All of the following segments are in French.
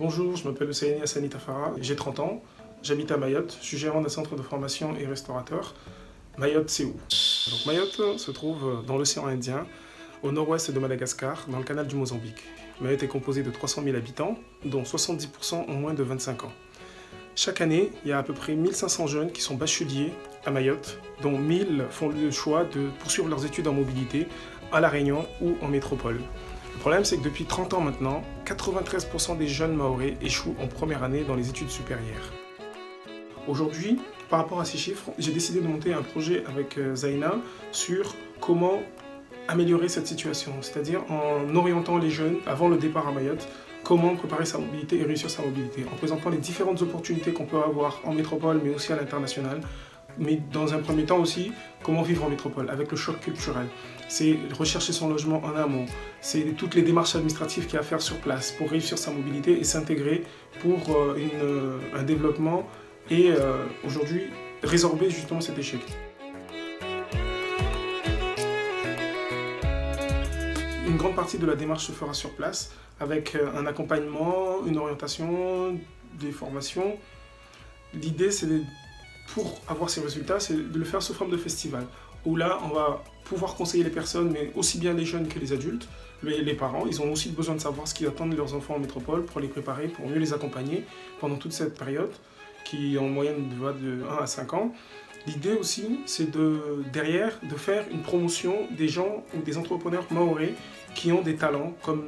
Bonjour, je m'appelle Husseini Hassani Tafara, j'ai 30 ans, j'habite à Mayotte, je suis gérant d'un centre de formation et restaurateur. Mayotte, c'est où? Donc, Mayotte se trouve dans l'océan Indien, au nord-ouest de Madagascar, dans le canal du Mozambique. Mayotte est composée de 300 000 habitants, dont 70% ont moins de 25 ans. Chaque année, il y a à peu près 1500 jeunes qui sont bacheliers à Mayotte, dont 1000 font le choix de poursuivre leurs études en mobilité à La Réunion ou en métropole. Le problème, c'est que depuis 30 ans maintenant, 93% des jeunes Mahorais échouent en première année dans les études supérieures. Aujourd'hui, par rapport à ces chiffres, j'ai décidé de monter un projet avec Zaina sur comment améliorer cette situation, c'est-à-dire en orientant les jeunes avant le départ à Mayotte, comment préparer sa mobilité et réussir sa mobilité, en présentant les différentes opportunités qu'on peut avoir en métropole mais aussi à l'international. Mais dans un premier temps aussi, comment vivre en métropole avec le choc culturel. C'est rechercher son logement en amont, c'est toutes les démarches administratives qu'il y a à faire sur place pour réussir sa mobilité et s'intégrer pour un développement et aujourd'hui résorber justement cet échec. Une grande partie de la démarche se fera sur place avec un accompagnement, une orientation, des formations. L'idée, c'est pour avoir ces résultats, c'est de le faire sous forme de festival, où là, on va pouvoir conseiller les personnes, mais aussi bien les jeunes que les adultes, les parents. Ils ont aussi besoin de savoir ce qu'ils attendent de leurs enfants en métropole pour les préparer, pour mieux les accompagner pendant toute cette période, qui en moyenne va de 1 à 5 ans. L'idée aussi, c'est derrière de faire une promotion des gens ou des entrepreneurs mahorais qui ont des talents, comme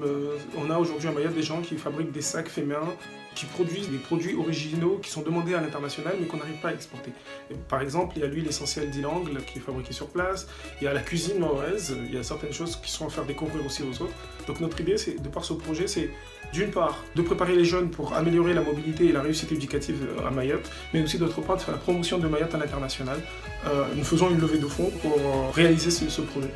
on a aujourd'hui à Mayotte des gens qui fabriquent des sacs faits main, qui produisent des produits originaux qui sont demandés à l'international mais qu'on n'arrive pas à exporter. Et par exemple, il y a l'huile essentielle d'Ilangle qui est fabriquée sur place, il y a la cuisine mahoraise, il y a certaines choses qui sont à faire découvrir aussi aux autres. Donc notre idée, c'est, de par ce projet, c'est d'une part de préparer les jeunes pour améliorer la mobilité et la réussite éducative à Mayotte, mais aussi d'autre part de faire la promotion de Mayotte à l'international. Nous faisons une levée de fonds pour réaliser ce projet.